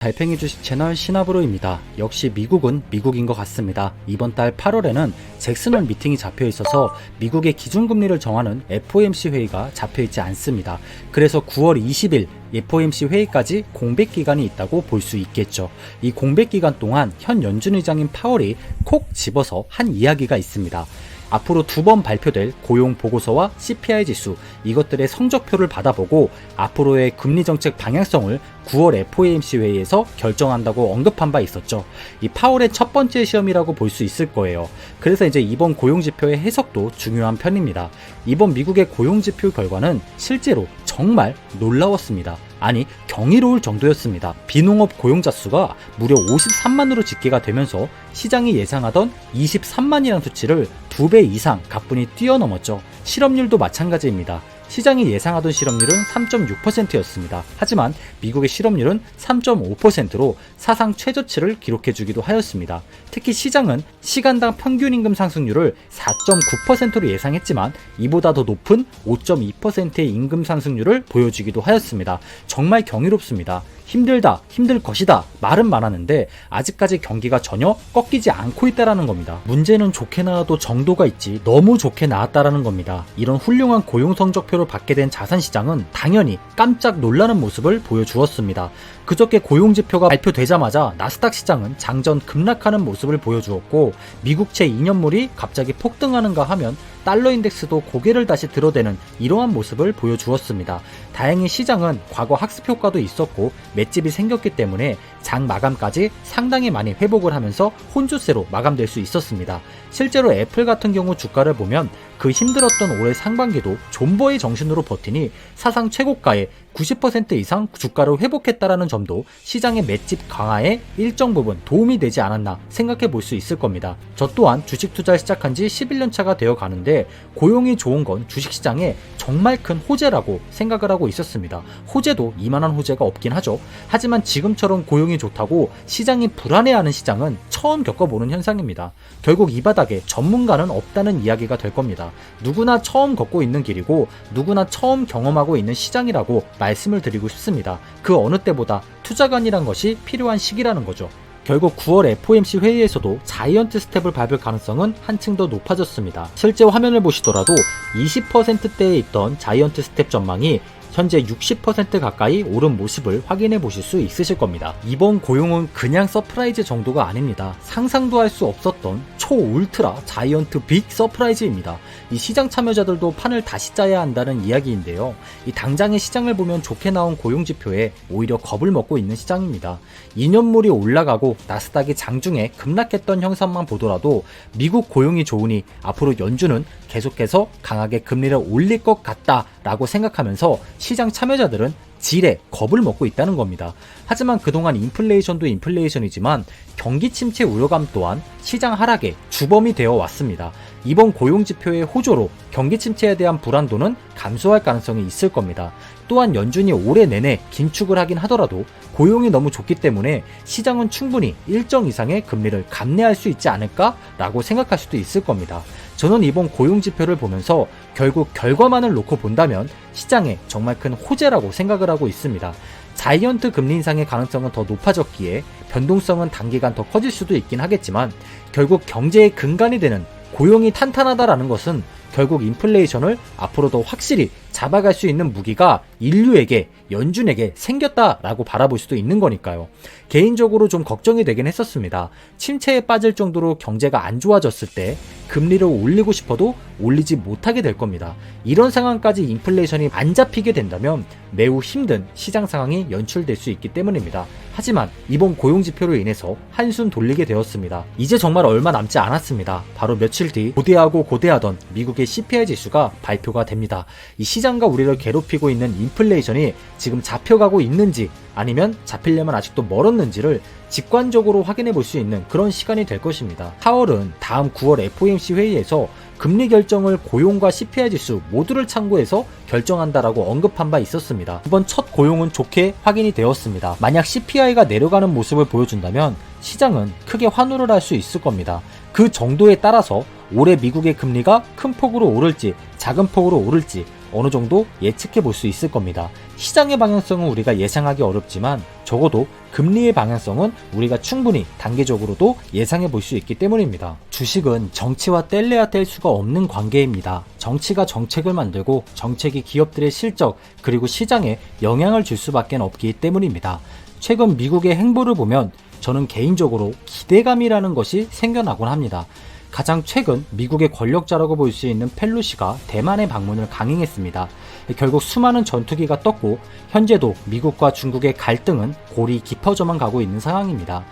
달팽이 주식 채널 신하브로입니다. 역시 미국은 미국인 것 같습니다. 이번 달 8월에는 잭슨홀 미팅이 잡혀 있어서 미국의 기준금리를 정하는 FOMC 회의가 잡혀 있지 않습니다. 그래서 9월 20일 FOMC 회의까지 공백 기간이 있다고 볼 수 있겠죠. 이 공백 기간 동안 현 연준 의장인 파월이 콕 집어서 한 이야기가 있습니다. 앞으로 2번 발표될 고용 보고서와 CPI 지수, 이것들의 성적표를 받아보고 앞으로의 금리 정책 방향성을 9월 FOMC 회의에서 결정한다고 언급한 바 있었죠. 이 파월의 첫 번째 시험이라고 볼 수 있을 거예요. 그래서 이제 이번 고용지표의 해석도 중요한 편입니다. 이번 미국의 고용지표 결과는 실제로 정말 놀라웠습니다. 아니, 경이로울 정도였습니다. 비농업 고용자 수가 무려 53만으로 집계가 되면서 시장이 예상하던 23만이라는 수치를 2배 이상 가뿐히 뛰어넘었죠. 실업률도 마찬가지입니다. 시장이 예상하던 실업률은 3.6%였습니다. 하지만 미국의 실업률은 3.5%로 사상 최저치를 기록해주기도 하였습니다. 특히 시장은 시간당 평균 임금 상승률을 4.9%로 예상했지만 이보다 더 높은 5.2%의 임금 상승률을 보여주기도 하였습니다. 정말 경이롭습니다. 힘들다, 힘들 것이다 말은 많았는데 아직까지 경기가 전혀 꺾이지 않고 있다라는 겁니다. 문제는 좋게 나와도 정도가 있지 너무 좋게 나왔다라는 겁니다. 이런 훌륭한 고용 성적표를 받게 된 자산시장은 당연히 깜짝 놀라는 모습을 보여주었습니다. 그저께 고용지표가 발표되자마자 나스닥 시장은 장전 급락하는 모습을 보여주었고 미국채 2년물이 갑자기 폭등하는가 하면 달러 인덱스도 고개를 다시 들어대는 이러한 모습을 보여주었습니다. 다행히 시장은 과거 학습 효과도 있었고 맷집이 생겼기 때문에 장 마감까지 상당히 많이 회복을 하면서 혼조세로 마감될 수 있었습니다. 실제로 애플 같은 경우 주가를 보면 그 힘들었던 올해 상반기도 존버의 정신으로 버티니 사상 최고가에 90% 이상 주가를 회복했다라는 점도 시장의 맷집 강화에 일정 부분 도움이 되지 않았나 생각해 볼 수 있을 겁니다. 저 또한 주식 투자를 시작한 지 11년 차가 되어 가는데 고용이 좋은 건 주식시장에 정말 큰 호재라고 생각을 하고 있었습니다. 호재도 이만한 호재가 없긴 하죠. 하지만 지금처럼 고용이 좋다고 시장이 불안해하는 시장은 처음 겪어보는 현상입니다. 결국 이 바닥에 전문가는 없다는 이야기가 될 겁니다. 누구나 처음 걷고 있는 길이고 누구나 처음 경험하고 있는 시장이라고 말씀을 드리고 싶습니다. 그 어느 때보다 투자관이란 것이 필요한 시기라는 거죠. 결국 9월 FOMC 회의에서도 자이언트 스텝을 밟을 가능성은 한층 더 높아졌습니다. 실제 화면을 보시더라도 20%대에 있던 자이언트 스텝 전망이 현재 60% 가까이 오른 모습을 확인해 보실 수 있으실 겁니다. 이번 고용은 그냥 서프라이즈 정도가 아닙니다. 상상도 할 수 없었던 초 울트라 자이언트 빅 서프라이즈입니다. 이 시장 참여자들도 판을 다시 짜야 한다는 이야기인데요. 이 당장의 시장을 보면 좋게 나온 고용 지표에 오히려 겁을 먹고 있는 시장입니다. 2년물이 올라가고 나스닥이 장중에 급락했던 형상만 보더라도 미국 고용이 좋으니 앞으로 연준은 계속해서 강하게 금리를 올릴 것 같다라고 생각하면서 시장 참여자들은 지레 겁을 먹고 있다는 겁니다. 하지만 그동안 인플레이션도 인플레이션이지만 경기 침체 우려감 또한 시장 하락의 주범이 되어 왔습니다. 이번 고용지표의 호조로 경기 침체에 대한 불안도는 감소할 가능성이 있을 겁니다. 또한 연준이 올해 내내 긴축을 하긴 하더라도 고용이 너무 좋기 때문에 시장은 충분히 일정 이상의 금리를 감내할 수 있지 않을까라고 생각할 수도 있을 겁니다. 저는 이번 고용지표를 보면서 결국 결과만을 놓고 본다면 시장에 정말 큰 호재라고 생각을 하고 있습니다. 자이언트 금리 인상의 가능성은 더 높아졌기에 변동성은 단기간 더 커질 수도 있긴 하겠지만 결국 경제의 근간이 되는 고용이 탄탄하다라는 것은 결국 인플레이션을 앞으로 더 확실히 잡아갈 수 있는 무기가 인류에게, 연준에게 생겼다라고 바라볼 수도 있는 거니까요. 개인적으로 좀 걱정이 되긴 했었습니다. 침체에 빠질 정도로 경제가 안 좋아졌을 때 금리를 올리고 싶어도 올리지 못하게 될 겁니다. 이런 상황까지 인플레이션이 안 잡히게 된다면 매우 힘든 시장 상황이 연출될 수 있기 때문입니다. 하지만 이번 고용지표로 인해서 한숨 돌리게 되었습니다. 이제 정말 얼마 남지 않았습니다. 바로 며칠 뒤 고대하던 미국의 CPI 지수가 발표가 됩니다. 이 시장과 우리를 괴롭히고 있는 인플레이션이 지금 잡혀가고 있는지 아니면 잡히려면 아직도 멀었는지를 직관적으로 확인해 볼 수 있는 그런 시간이 될 것입니다. 4월은 다음 9월 FOMC 회의에서 금리 결정을 고용과 CPI 지수 모두를 참고해서 결정한다라고 언급한 바 있었습니다. 이번 첫 고용은 좋게 확인이 되었습니다. 만약 CPI가 내려가는 모습을 보여준다면 시장은 크게 환호를 할 수 있을 겁니다. 그 정도에 따라서 올해 미국의 금리가 큰 폭으로 오를지 작은 폭으로 오를지 어느 정도 예측해 볼 수 있을 겁니다. 시장의 방향성은 우리가 예상하기 어렵지만 적어도 금리의 방향성은 우리가 충분히 단기적으로도 예상해 볼 수 있기 때문입니다. 주식은 정치와 뗄래야 뗄 수가 없는 관계입니다. 정치가 정책을 만들고 정책이 기업들의 실적 그리고 시장에 영향을 줄 수밖에 없기 때문입니다. 최근 미국의 행보를 보면 저는 개인적으로 기대감이라는 것이 생겨나곤 합니다. 가장 최근 미국의 권력자라고 볼 수 있는 펠로시가 대만에 방문을 강행했습니다. 결국 수많은 전투기가 떴고 현재도 미국과 중국의 갈등은 골이 깊어져만 가고 있는 상황입니다.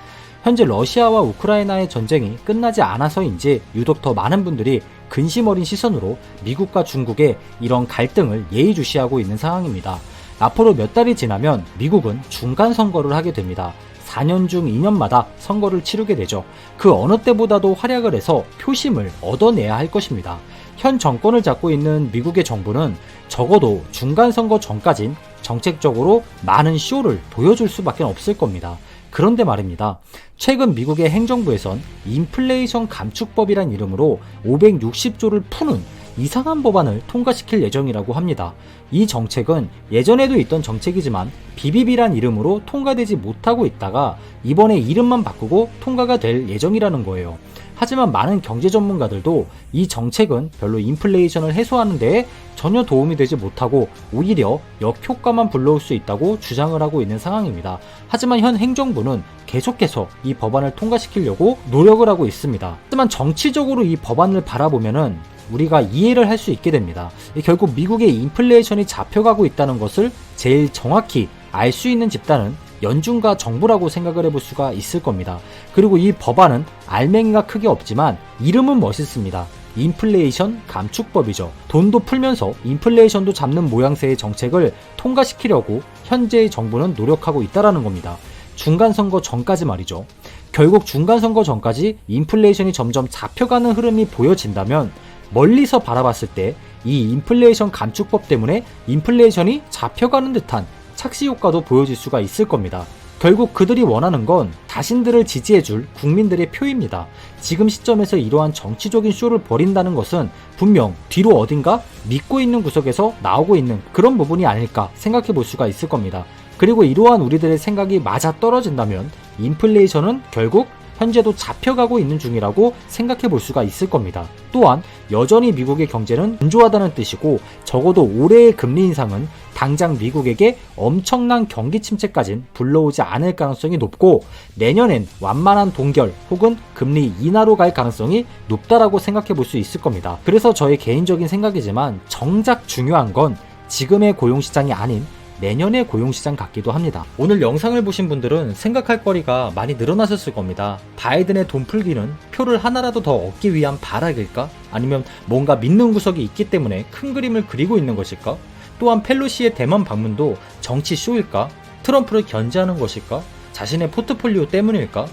현재 러시아와 우크라이나의 전쟁이 끝나지 않아서인지 유독 더 많은 분들이 근심 어린 시선으로 미국과 중국의 이런 갈등을 예의주시하고 있는 상황입니다. 앞으로 몇 달이 지나면 미국은 중간 선거를 하게 됩니다. 4년 중 2년마다 선거를 치르게 되죠. 그 어느 때보다도 활약을 해서 표심을 얻어내야 할 것입니다. 현 정권을 잡고 있는 미국의 정부는 적어도 중간 선거 전까진 정책적으로 많은 쇼를 보여줄 수밖에 없을 겁니다. 그런데 말입니다. 최근 미국의 행정부에선 인플레이션 감축법이란 이름으로 560조를 푸는 이상한 법안을 통과시킬 예정이라고 합니다. 이 정책은 예전에도 있던 정책이지만 BBB란 이름으로 통과되지 못하고 있다가 이번에 이름만 바꾸고 통과가 될 예정이라는 거예요. 하지만 많은 경제 전문가들도 이 정책은 별로 인플레이션을 해소하는 데에 전혀 도움이 되지 못하고 오히려 역효과만 불러올 수 있다고 주장을 하고 있는 상황입니다. 하지만 현 행정부는 계속해서 이 법안을 통과시키려고 노력을 하고 있습니다. 하지만 정치적으로 이 법안을 바라보면은 우리가 이해를 할 수 있게 됩니다. 결국 미국의 인플레이션이 잡혀가고 있다는 것을 제일 정확히 알 수 있는 집단은 연준과 정부라고 생각을 해볼 수가 있을 겁니다. 그리고 이 법안은 알맹이가 크게 없지만 이름은 멋있습니다. 인플레이션 감축법이죠. 돈도 풀면서 인플레이션도 잡는 모양새의 정책을 통과시키려고 현재의 정부는 노력하고 있다는 겁니다. 중간선거 전까지 말이죠. 결국 중간선거 전까지 인플레이션이 점점 잡혀가는 흐름이 보여진다면 멀리서 바라봤을 때 이 인플레이션 감축법 때문에 인플레이션이 잡혀가는 듯한 착시 효과도 보여질 수가 있을 겁니다. 결국 그들이 원하는 건 자신들을 지지해줄 국민들의 표입니다. 지금 시점에서 이러한 정치적인 쇼를 벌인다는 것은 분명 뒤로 어딘가 믿고 있는 구석에서 나오고 있는 그런 부분이 아닐까 생각해 볼 수가 있을 겁니다. 그리고 이러한 우리들의 생각이 맞아 떨어진다면 인플레이션은 결국 현재도 잡혀가고 있는 중이라고 생각해 볼 수가 있을 겁니다. 또한 여전히 미국의 경제는 건조하다는 뜻이고 적어도 올해의 금리 인상은 당장 미국에게 엄청난 경기 침체까진 불러오지 않을 가능성이 높고 내년엔 완만한 동결 혹은 금리 인하로 갈 가능성이 높다라고 생각해 볼 수 있을 겁니다. 그래서 저의 개인적인 생각이지만 정작 중요한 건 지금의 고용시장이 아닌 내년의 고용시장 같기도 합니다. 오늘 영상을 보신 분들은 생각할 거리가 많이 늘어나셨을 겁니다. 바이든의 돈 풀기는 표를 하나라도 더 얻기 위한 발악일까? 아니면 뭔가 믿는 구석이 있기 때문에 큰 그림을 그리고 있는 것일까? 또한 펠로시의 대만 방문도 정치 쇼일까? 트럼프를 견제하는 것일까? 자신의 포트폴리오 때문일까?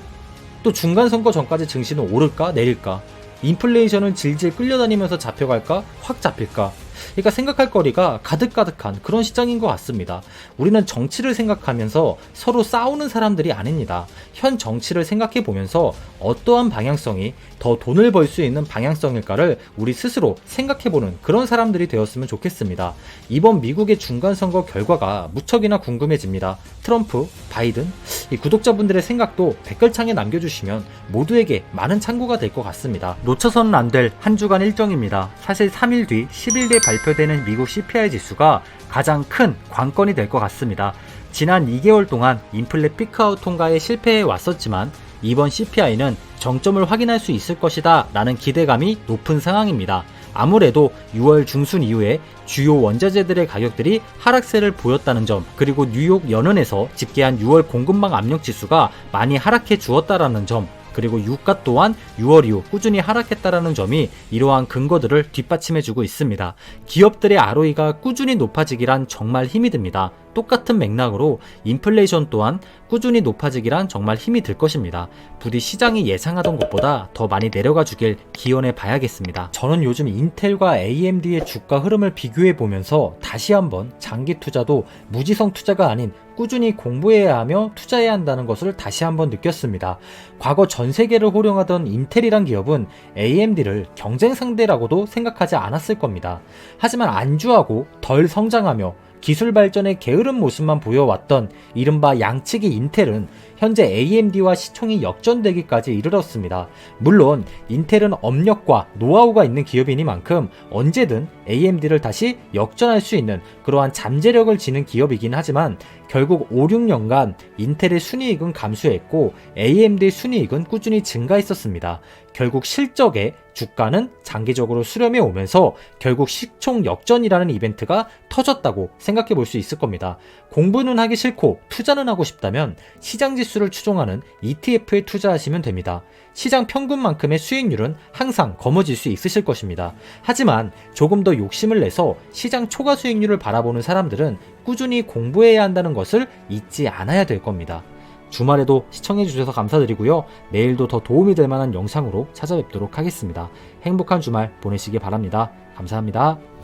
또 중간선거 전까지 증시는 오를까? 내릴까? 인플레이션은 질질 끌려다니면서 잡혀갈까? 확 잡힐까? 그러니까 생각할 거리가 가득가득한 그런 시장인 것 같습니다. 우리는 정치를 생각하면서 서로 싸우는 사람들이 아닙니다. 현 정치를 생각해 보면서 어떠한 방향성이 더 돈을 벌 수 있는 방향성일까를 우리 스스로 생각해 보는 그런 사람들이 되었으면 좋겠습니다. 이번 미국의 중간선거 결과가 무척이나 궁금해집니다. 트럼프, 바이든, 이 구독자분들의 생각도 댓글창에 남겨주시면 모두에게 많은 참고가 될 것 같습니다. 놓쳐서는 안 될 한 주간 일정입니다. 사실 3일 뒤 10일 뒤에 발표되는 미국 CPI 지수가 가장 큰 관건이 될 것 같습니다. 지난 2개월 동안 인플레 피크아웃 통과에 실패해 왔었지만 이번 CPI는 정점을 확인할 수 있을 것이다 라는 기대감이 높은 상황입니다. 아무래도 6월 중순 이후에 주요 원자재들의 가격들이 하락세를 보였다는 점, 그리고 뉴욕 연은에서 집계한 6월 공급망 압력 지수가 많이 하락해 주었다라는 점, 그리고 유가 또한 6월 이후 꾸준히 하락했다라는 점이 이러한 근거들을 뒷받침해주고 있습니다. 기업들의 ROE가 꾸준히 높아지기란 정말 힘이 듭니다. 똑같은 맥락으로 인플레이션 또한 꾸준히 높아지기란 정말 힘이 들 것입니다. 부디 시장이 예상하던 것보다 더 많이 내려가 주길 기원해 봐야겠습니다. 저는 요즘 인텔과 AMD의 주가 흐름을 비교해 보면서 다시 한번 장기 투자도 무지성 투자가 아닌 꾸준히 공부해야 하며 투자해야 한다는 것을 다시 한번 느꼈습니다. 과거 전 세계를 호령하던 인텔이란 기업은 AMD를 경쟁 상대라고도 생각하지 않았을 겁니다. 하지만 안주하고 덜 성장하며 기술 발전의 게으른 모습만 보여왔던 이른바 양측의 인텔은 현재 AMD와 시총이 역전되기까지 이르렀습니다. 물론 인텔은 업력과 노하우가 있는 기업이니만큼 언제든 AMD를 다시 역전할 수 있는 그러한 잠재력을 지닌 기업이긴 하지만 결국 5, 6년간 인텔의 순이익은 감소했고 AMD의 순이익은 꾸준히 증가했었습니다. 결국 실적에 주가는 장기적으로 수렴해 오면서 결국 시총 역전이라는 이벤트가 터졌다고 생각해 볼 수 있을 겁니다. 공부는 하기 싫고 투자는 하고 싶다면 시장 지수를 추종하는 ETF에 투자하시면 됩니다. 시장 평균만큼의 수익률은 항상 거머쥘 수 있으실 것입니다. 하지만 조금 더 욕심을 내서 시장 초과 수익률을 바라보는 사람들은 꾸준히 공부해야 한다는 것을 잊지 않아야 될 겁니다. 주말에도 시청해주셔서 감사드리고요. 내일도 더 도움이 될 만한 영상으로 찾아뵙도록 하겠습니다. 행복한 주말 보내시기 바랍니다. 감사합니다.